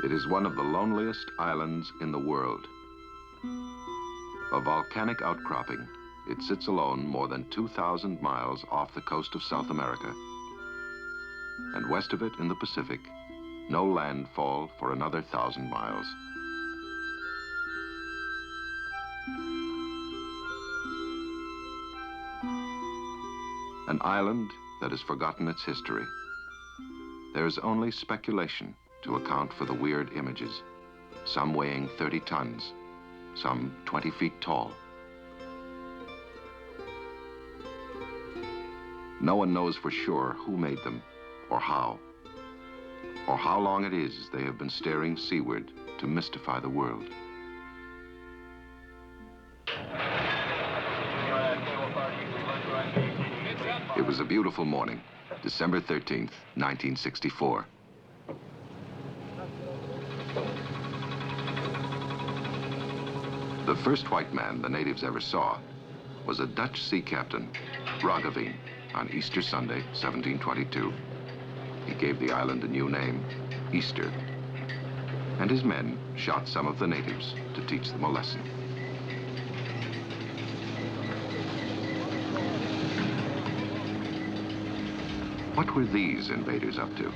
It is one of the loneliest islands in the world. A volcanic outcropping, it sits alone more than 2,000 miles off the coast of South America. And west of it in the Pacific, no landfall for another 1,000 miles. An island that has forgotten its history. There is only speculation to account for the weird images, some weighing 30 tons, some 20 feet tall. No one knows for sure who made them, or how long it is they have been staring seaward to mystify the world. It was a beautiful morning, December 13th, 1964. The first white man the natives ever saw was a Dutch sea captain, Roggeveen, on Easter Sunday, 1722. He gave the island a new name, Easter, and his men shot some of the natives to teach them a lesson. What were these invaders up to?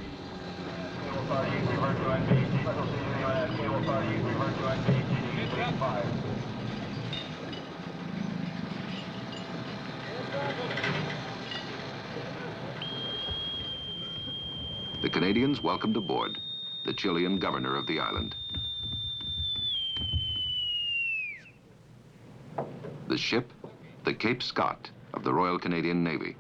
The Canadians welcomed aboard the Chilean governor of the island. The ship, the Cape Scott of the Royal Canadian Navy.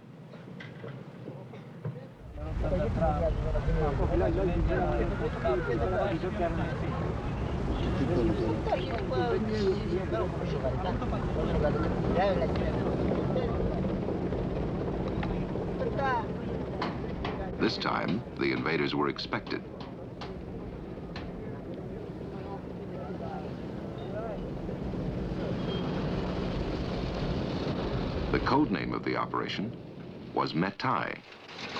This time, the invaders were expected. The code name of the operation was METEI,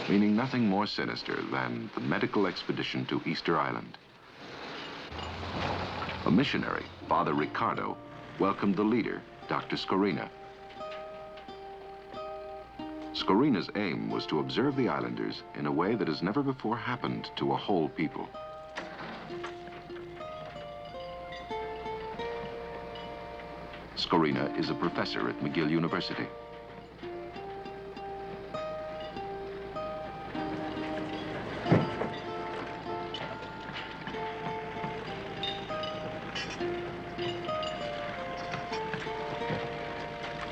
meaning nothing more sinister than the medical expedition to Easter Island. A missionary, Father Ricardo, welcomed the leader, Dr. Scorina. Scorina's aim was to observe the islanders in a way that has never before happened to a whole people. Scorina is a professor at McGill University.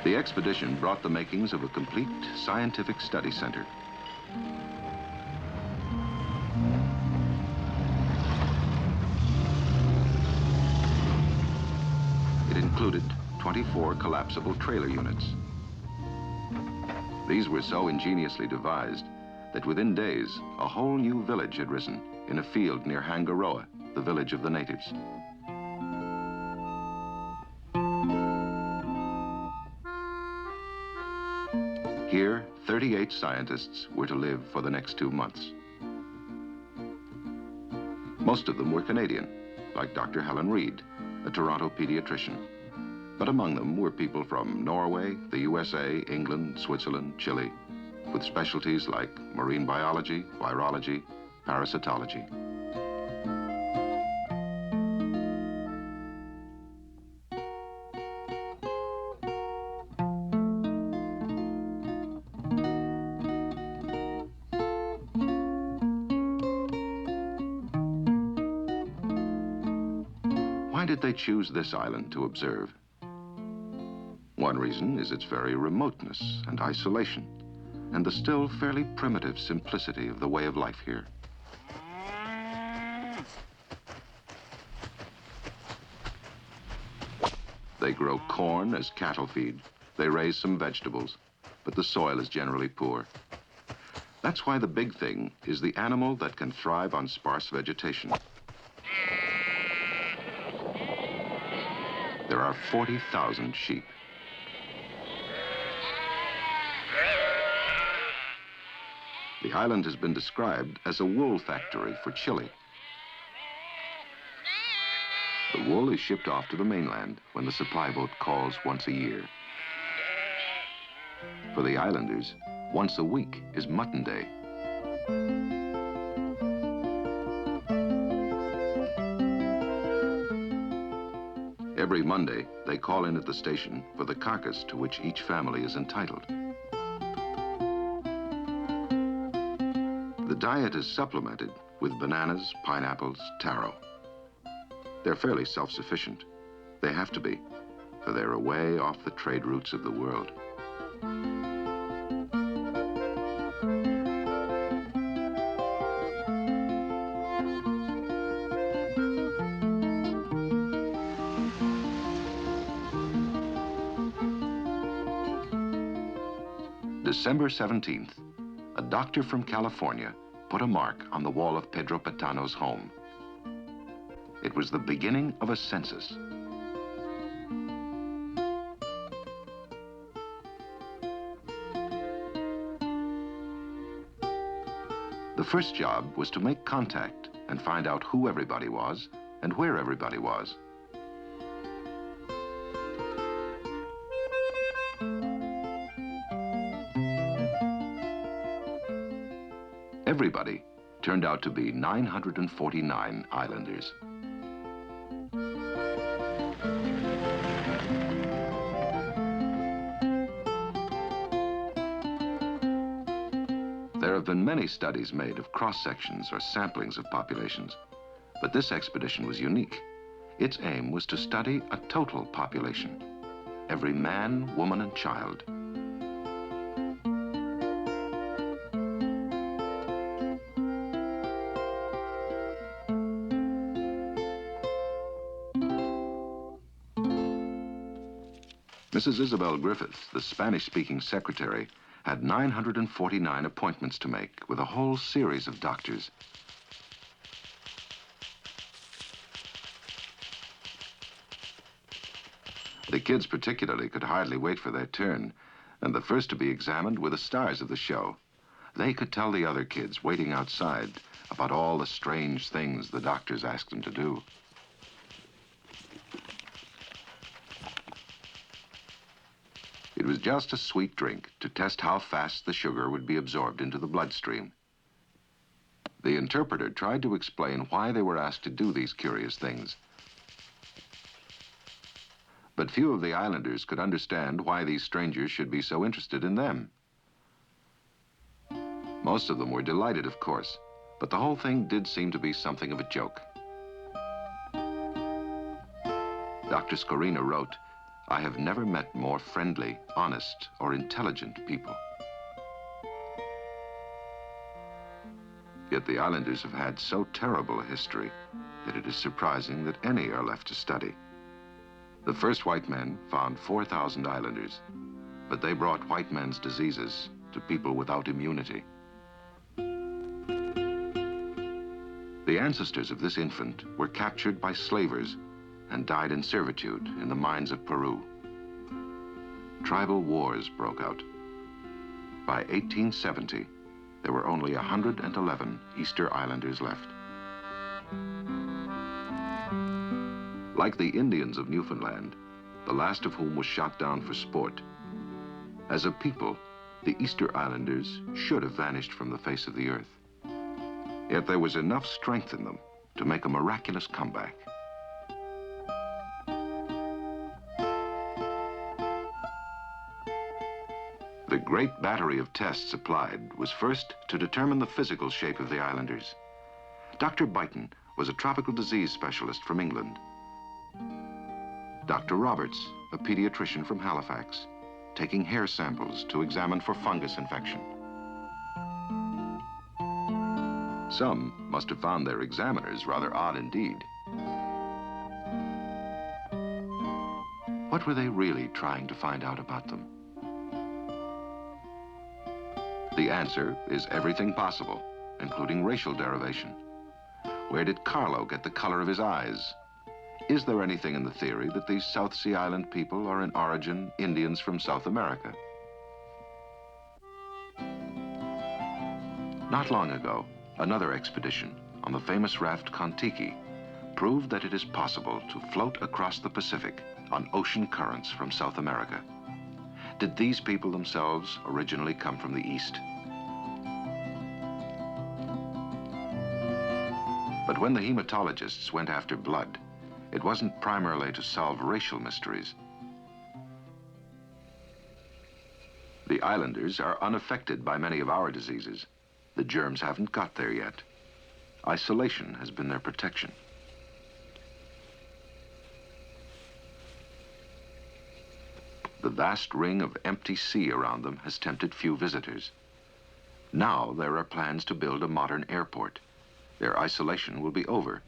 The expedition brought the makings of a complete scientific study center. It included 24 collapsible trailer units. These were so ingeniously devised that within days, a whole new village had risen in a field near Hangaroa, the village of the natives. Here, 38 scientists were to live for the next 2 months. Most of them were Canadian, like Dr. Helen Reed, a Toronto pediatrician. But among them were people from Norway, the USA, England, Switzerland, Chile, with specialties like marine biology, virology, parasitology. Why did they choose this island to observe? One reason is its very remoteness and isolation, and the still fairly primitive simplicity of the way of life here. They grow corn as cattle feed. They raise some vegetables, but the soil is generally poor. That's why the big thing is the animal that can thrive on sparse vegetation. There are 40,000 sheep. The island has been described as a wool factory for Chile. The wool is shipped off to the mainland when the supply boat calls once a year. For the islanders, once a week is Mutton Day. Every Monday, they call in at the station for the carcass to which each family is entitled. The diet is supplemented with bananas, pineapples, taro. They're fairly self-sufficient. They have to be, for they're away off the trade routes of the world. December 17th, a doctor from California put a mark on the wall of Pedro Patano's home. It was the beginning of a census. The first job was to make contact and find out who everybody was and where everybody was. Everybody turned out to be 949 islanders. There have been many studies made of cross-sections or samplings of populations, but this expedition was unique. Its aim was to study a total population, every man, woman, and child. Mrs. Isabel Griffith, the Spanish-speaking secretary, had 949 appointments to make with a whole series of doctors. The kids particularly could hardly wait for their turn, and the first to be examined were the stars of the show. They could tell the other kids waiting outside about all the strange things the doctors asked them to do. It was just a sweet drink to test how fast the sugar would be absorbed into the bloodstream. The interpreter tried to explain why they were asked to do these curious things. But few of the islanders could understand why these strangers should be so interested in them. Most of them were delighted, of course, but the whole thing did seem to be something of a joke. Dr. Scorina wrote, "I have never met more friendly, honest, or intelligent people." Yet the islanders have had so terrible a history that it is surprising that any are left to study. The first white men found 4,000 islanders, but they brought white men's diseases to people without immunity. The ancestors of this infant were captured by slavers and died in servitude in the mines of Peru. Tribal wars broke out. By 1870, there were only 111 Easter Islanders left. Like the Indians of Newfoundland, the last of whom was shot down for sport, as a people, the Easter Islanders should have vanished from the face of the earth. Yet there was enough strength in them to make a miraculous comeback. The great battery of tests applied was first to determine the physical shape of the islanders. Dr. Byton was a tropical disease specialist from England. Dr. Roberts, a pediatrician from Halifax, taking hair samples to examine for fungus infection. Some must have found their examiners rather odd indeed. What were they really trying to find out about them? The answer is everything possible, including racial derivation. Where did Carlo get the color of his eyes? Is there anything in the theory that these South Sea Island people are in origin Indians from South America? Not long ago, another expedition on the famous raft Kon-Tiki proved that it is possible to float across the Pacific on ocean currents from South America. Did these people themselves originally come from the East? But when the hematologists went after blood, it wasn't primarily to solve racial mysteries. The islanders are unaffected by many of our diseases. The germs haven't got there yet. Isolation has been their protection. The vast ring of empty sea around them has tempted few visitors. Now there are plans to build a modern airport. Their isolation will be over.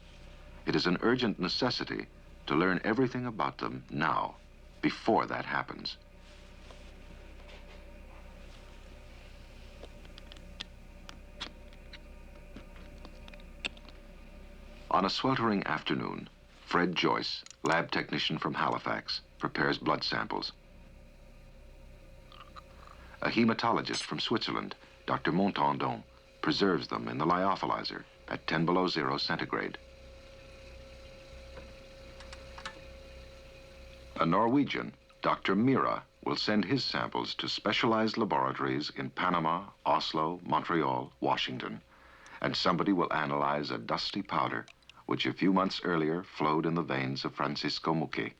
It is an urgent necessity to learn everything about them now, before that happens. On a sweltering afternoon, Fred Joyce, lab technician from Halifax, prepares blood samples. A hematologist from Switzerland, Dr. Montandon, preserves them in the lyophilizer at 10 below 0 centigrade. A Norwegian, Dr. Mira, will send his samples to specialized laboratories in Panama, Oslo, Montreal, Washington, and somebody will analyze a dusty powder which a few months earlier flowed in the veins of Francisco Muque.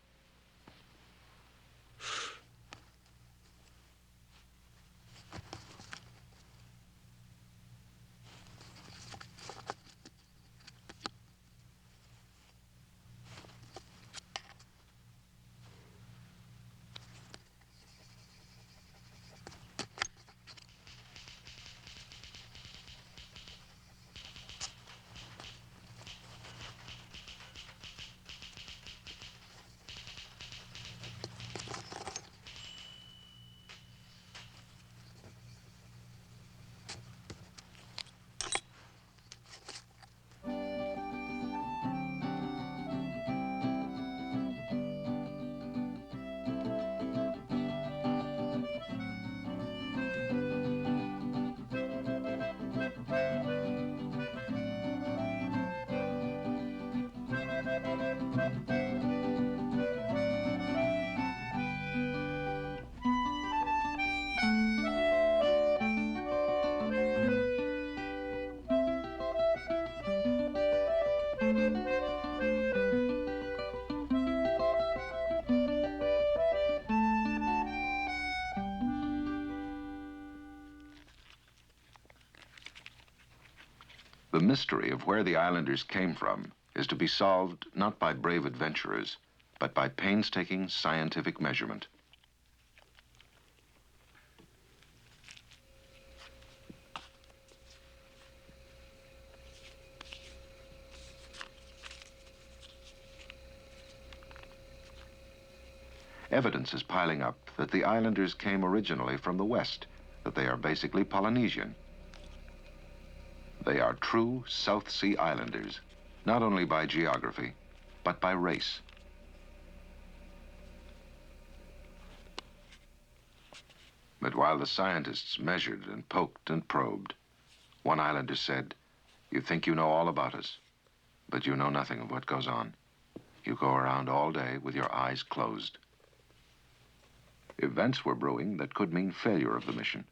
The mystery of where the islanders came from is to be solved not by brave adventurers, but by painstaking scientific measurement. Evidence is piling up that the islanders came originally from the West, that they are basically Polynesian. They are true South Sea Islanders, not only by geography, but by race. But while the scientists measured and poked and probed, one islander said, "You think you know all about us, but you know nothing of what goes on. You go around all day with your eyes closed." Events were brewing that could mean failure of the mission.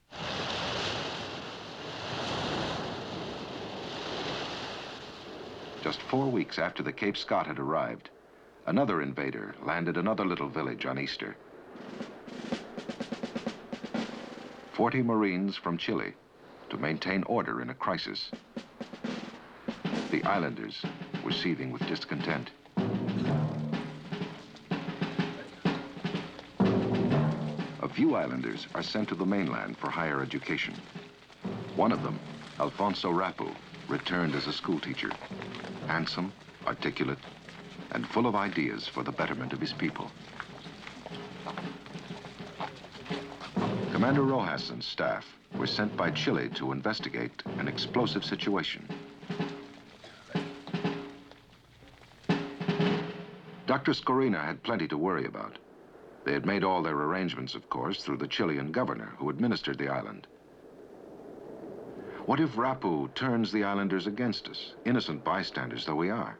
Just 4 weeks after the Cape Scott had arrived, another invader landed another little village on Easter. 40 Marines from Chile to maintain order in a crisis. The islanders were seething with discontent. A few islanders are sent to the mainland for higher education. One of them, Alfonso Rapu, returned as a schoolteacher, handsome, articulate, and full of ideas for the betterment of his people. Commander Rojas and staff were sent by Chile to investigate an explosive situation. Dr. Scorina had plenty to worry about. They had made all their arrangements, of course, through the Chilean governor who administered the island. What if Rapu turns the islanders against us, innocent bystanders though we are?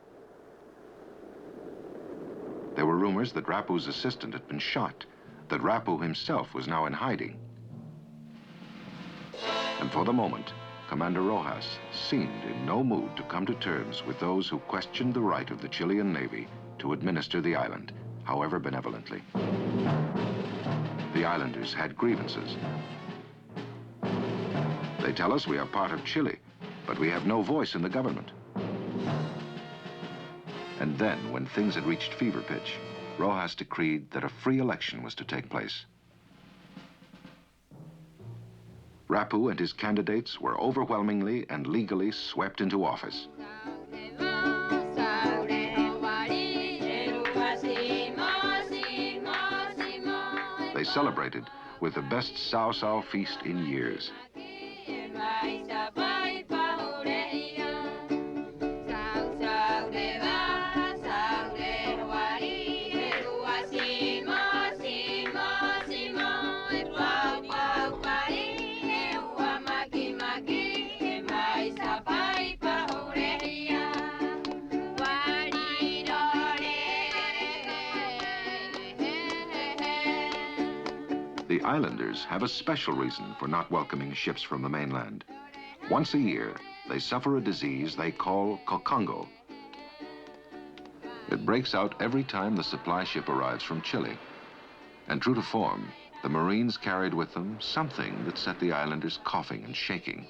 There were rumors that Rapu's assistant had been shot, that Rapu himself was now in hiding. And for the moment, Commander Rojas seemed in no mood to come to terms with those who questioned the right of the Chilean Navy to administer the island, however benevolently. The islanders had grievances. They tell us we are part of Chile, but we have no voice in the government. And then, when things had reached fever pitch, Rojas decreed that a free election was to take place. Rapu and his candidates were overwhelmingly and legally swept into office. They celebrated with the best Sao feast in years. The islanders have a special reason for not welcoming ships from the mainland. Once a year, they suffer a disease they call Cocongo. It breaks out every time the supply ship arrives from Chile. And true to form, the Marines carried with them something that set the islanders coughing and shaking.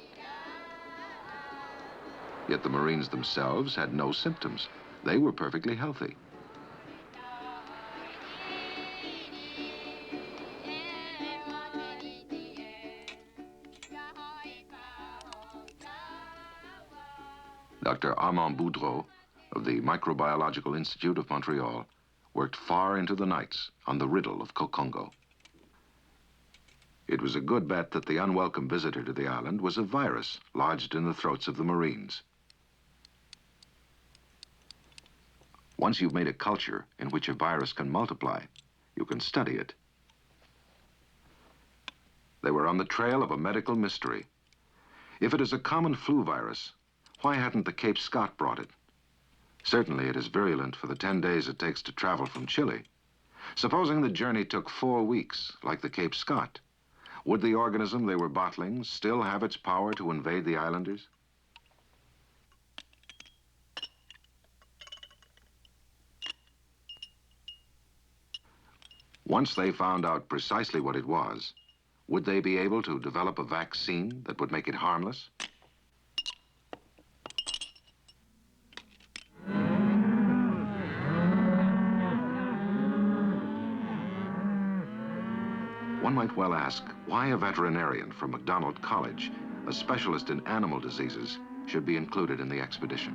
Yet the Marines themselves had no symptoms. They were perfectly healthy. Dr. Armand Boudreau of the Microbiological Institute of Montreal worked far into the nights on the riddle of Cocongo. It was a good bet that the unwelcome visitor to the island was a virus lodged in the throats of the Marines. Once you've made a culture in which a virus can multiply, you can study it. They were on the trail of a medical mystery. If it is a common flu virus, why hadn't the Cape Scott brought it? Certainly it is virulent for the 10 days it takes to travel from Chile. Supposing the journey took 4 weeks, like the Cape Scott, would the organism they were bottling still have its power to invade the islanders? Once they found out precisely what it was, would they be able to develop a vaccine that would make it harmless? One might well ask why a veterinarian from MacDonald College, a specialist in animal diseases, should be included in the expedition.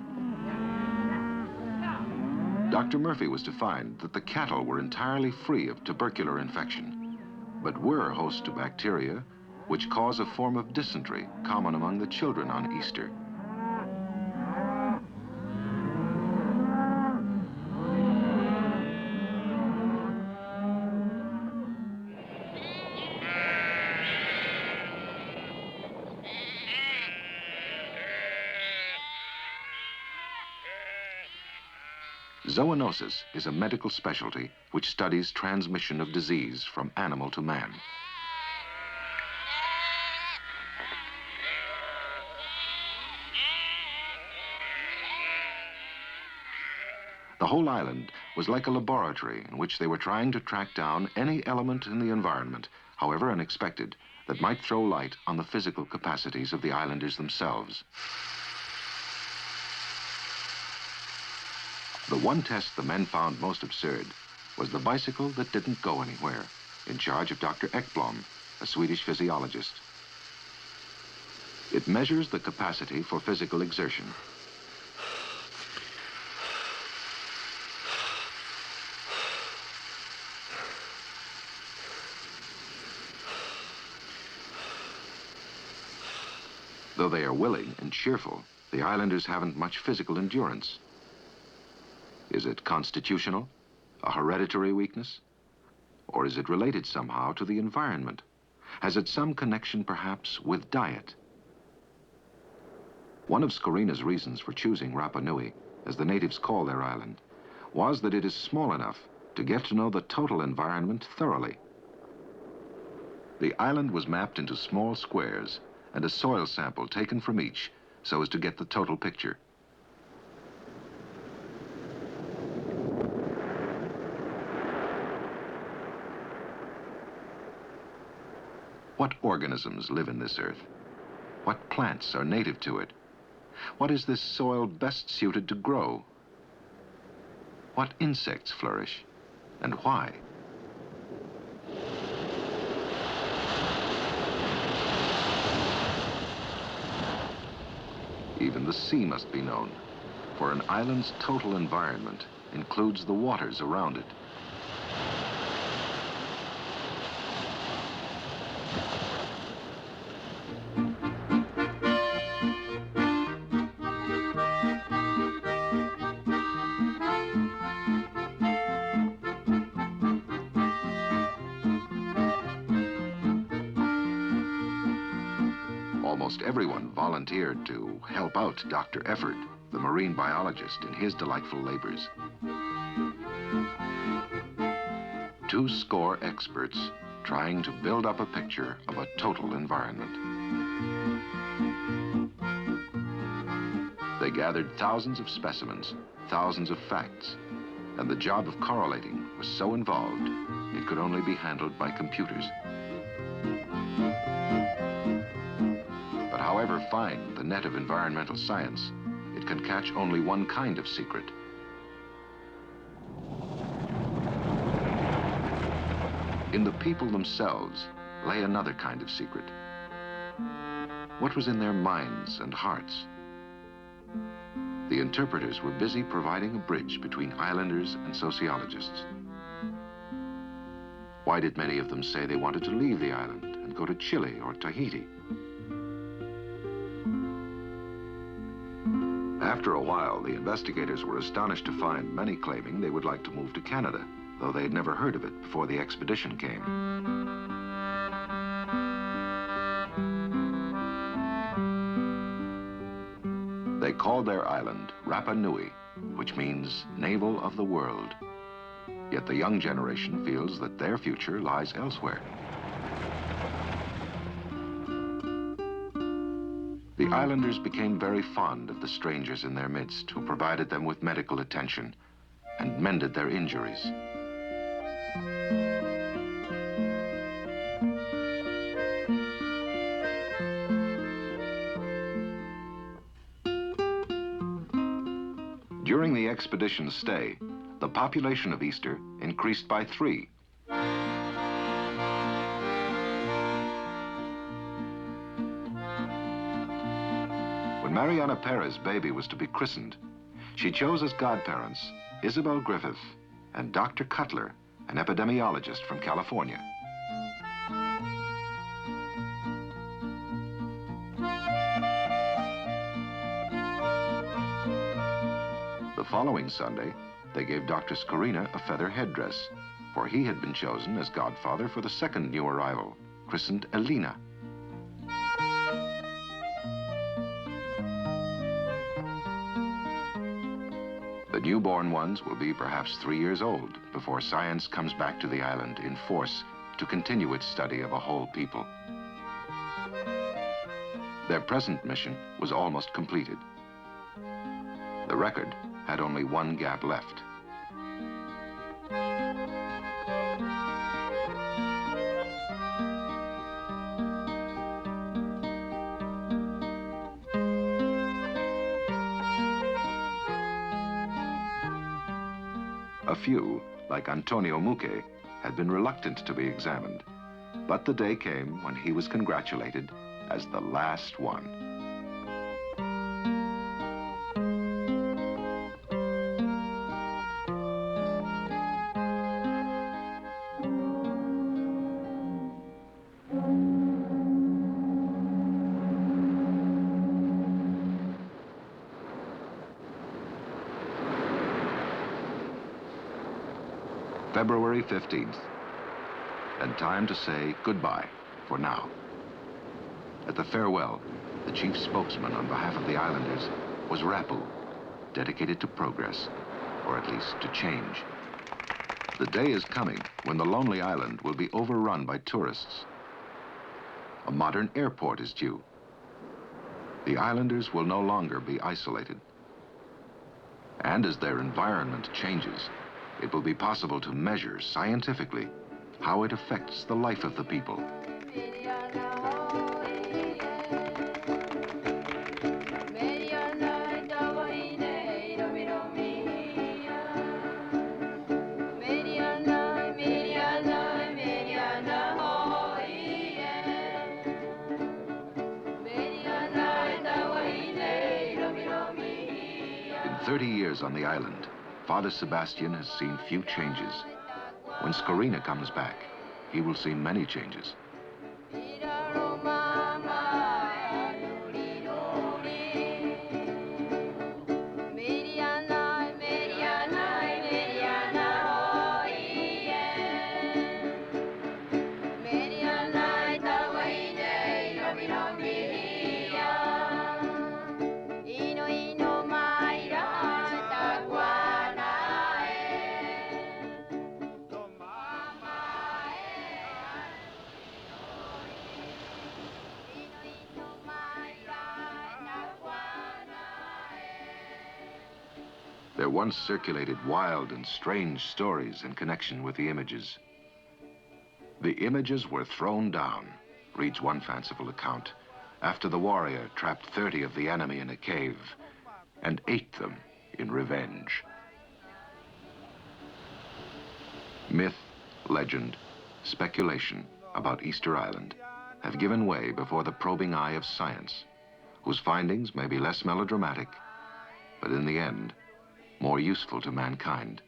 Dr. Murphy was to find that the cattle were entirely free of tubercular infection, but were host to bacteria which cause a form of dysentery common among the children on Easter. Zoonosis is a medical specialty which studies transmission of disease from animal to man. The whole island was like a laboratory in which they were trying to track down any element in the environment, however unexpected, that might throw light on the physical capacities of the islanders themselves. The one test the men found most absurd was the bicycle that didn't go anywhere, in charge of Dr. Ekblom, a Swedish physiologist. It measures the capacity for physical exertion. Though they are willing and cheerful, the islanders haven't much physical endurance. Is it constitutional, a hereditary weakness? Or is it related somehow to the environment? Has it some connection, perhaps, with diet? One of Scorina's reasons for choosing Rapa Nui, as the natives call their island, was that it is small enough to get to know the total environment thoroughly. The island was mapped into small squares and a soil sample taken from each so as to get the total picture. What organisms live in this earth? What plants are native to it? What is this soil best suited to grow? What insects flourish, and why? Even the sea must be known, for an island's total environment includes the waters around it. Almost everyone volunteered to help out Dr. Efford, the marine biologist, in his delightful labors. 200 experts trying to build up a picture of a total environment. They gathered thousands of specimens, thousands of facts, and the job of correlating was so involved, it could only be handled by computers. But however fine the net of environmental science, it can catch only one kind of secret. In the people themselves lay another kind of secret. What was in their minds and hearts? The interpreters were busy providing a bridge between islanders and sociologists. Why did many of them say they wanted to leave the island and go to Chile or Tahiti? After a while, the investigators were astonished to find many claiming they would like to move to Canada, though they had never heard of it before the expedition came. They called their island Rapa Nui, which means navel of the world. Yet the young generation feels that their future lies elsewhere. The islanders became very fond of the strangers in their midst who provided them with medical attention and mended their injuries. During the expedition's stay, the population of Easter increased by 3. When Mariana Perez's baby was to be christened, she chose as godparents Isabel Griffith and Dr. Cutler, an epidemiologist from California. The following Sunday, they gave Dr. Scorina a feather headdress, for he had been chosen as godfather for the second new arrival, christened Elena. The newborn ones will be perhaps 3 years old before science comes back to the island in force to continue its study of a whole people. Their present mission was almost completed. The record had only one gap left. A few, like Antonio Muque, had been reluctant to be examined, but the day came when he was congratulated as the last one. February 15th, and time to say goodbye for now. At the farewell, the chief spokesman on behalf of the islanders was Rapu, dedicated to progress, or at least to change. The day is coming when the lonely island will be overrun by tourists. A modern airport is due. The islanders will no longer be isolated. And as their environment changes, it will be possible to measure scientifically how it affects the life of the people. In 30 years on the island, Father Sebastian has seen few changes. When Scorina comes back, he will see many changes. There once circulated wild and strange stories in connection with the images. The images were thrown down, reads one fanciful account, after the warrior trapped 30 of the enemy in a cave and ate them in revenge. Myth, legend, speculation about Easter Island have given way before the probing eye of science, whose findings may be less melodramatic, but in the end, more useful to mankind.